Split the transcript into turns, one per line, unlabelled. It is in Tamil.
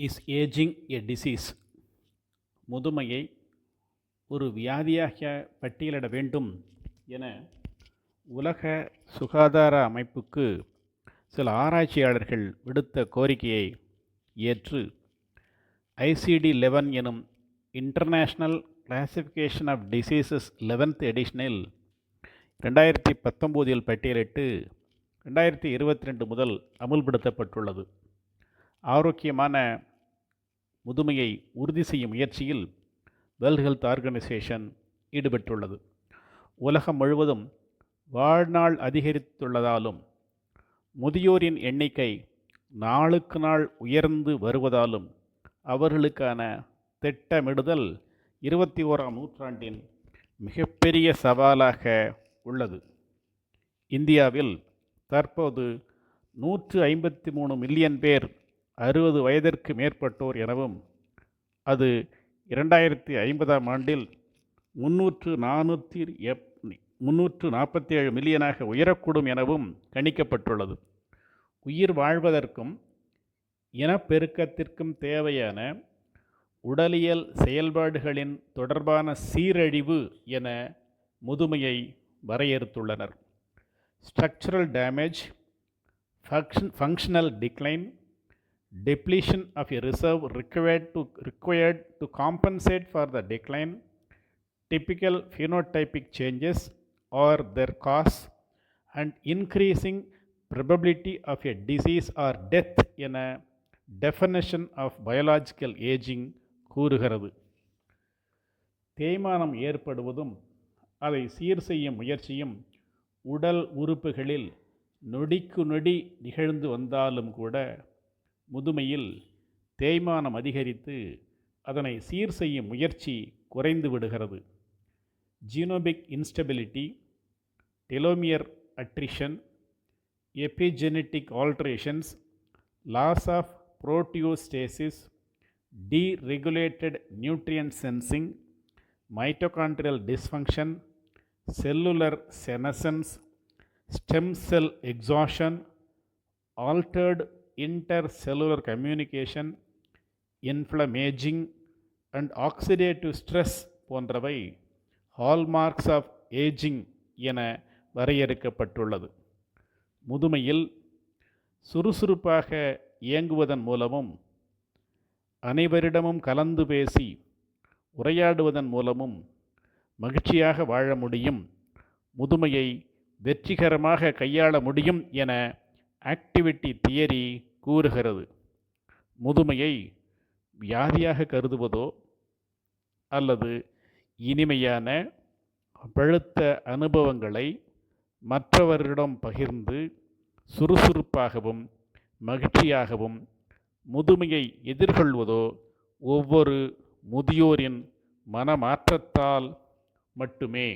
Is ageing a disease? முதுமையை ஒரு வியாதியாக பட்டியலிட வேண்டும் என உலக சுகாதார அமைப்புக்கு சில ஆராய்ச்சியாளர்கள் விடுத்த கோரிக்கையை ஏற்று ICD-11 எனும் international classification of diseases 11th எடிஷனில் 2019 பட்டியலிட்டு 2022 முதல் அமுல்படுத்தப்பட்டுள்ளது. ஆரோக்கியமான முதுமையை உறுதி செய்யும் முயற்சியில் வேர்ல்ட் ஹெல்த் ஆர்கனைசேஷன் ஈடுபட்டுள்ளது. உலகம் முழுவதும் வாழ்நாள் அதிகரித்துள்ளதாலும் முதியோரின் எண்ணிக்கை நாளுக்கு நாள் உயர்ந்து வருவதாலும் அவர்களுக்கான திட்டமிடுதல் 21ஆம் நூற்றாண்டின் மிகப்பெரிய சவாலாக உள்ளது. இந்தியாவில் தற்போது 153 மில்லியன் பேர் 60 வயதிற்கு மேற்பட்டோர் எனவும் அது 2050ஆம் ஆண்டில் 347 மில்லியனாக உயரக்கூடும் எனவும் கணிக்கப்பட்டுள்ளது. உயிர் வாழ்வதற்கும் இனப்பெருக்கத்திற்கும் தேவையான உடலியல் செயல்பாடுகளின் தொடர்பான சீரழிவு என முதுமையை வரையறுத்துள்ளனர். Structural damage, functional decline, depletion of a reserve required to compensate for the decline, typical phenotypic changes or their cause, and increasing probability of a disease or death என definition of biological aging கூறுகிறது. தேய்மானம் ஏற்படுவதும் அதை சீர் செய்யும் முயற்சியும் உடல் உறுப்புகளில் நொடிக்கு நொடி நிகழ்ந்து வந்தாலும் கூட முதுமையில் தேய்மானம் அதிகரித்து அதனை சீர் செய்யும் முயற்சி குறைந்து விடுகிறது. Genomic instability, telomere attrition, epigenetic alterations, loss of proteostasis, deregulated nutrient sensing, mitochondrial dysfunction, cellular senescence, stem cell exhaustion, altered intercellular communication, inflammaging and oxidative stress போன்றவை ஹால்மார்க்ஸ் ஆஃப் ஏஜிங் என வரையறுக்கப்பட்டுள்ளது. முதுமையில் சுறுசுறுப்பாக இயங்குவதன் மூலமும் அனைவரிடமும் கலந்து பேசி உரையாடுவதன் மூலமும் மகிழ்ச்சியாக வாழ முடியும், முதுமையை வெற்றிகரமாக கையாள முடியும் என ஆக்டிவிட்டி தியரி கூறுகிறது. முதுமையை வியாதியாக கருதுவதோ அல்லது இனிமையான பழுத்த அனுபவங்களை மற்றவரிடம் பகிர்ந்து சுறுசுறுப்பாகவும் மகிழ்ச்சியாகவும் முதுமையை எதிர்கொள்வதோ ஒவ்வொரு முதியோரின் மனமாற்றத்தால் மட்டுமே.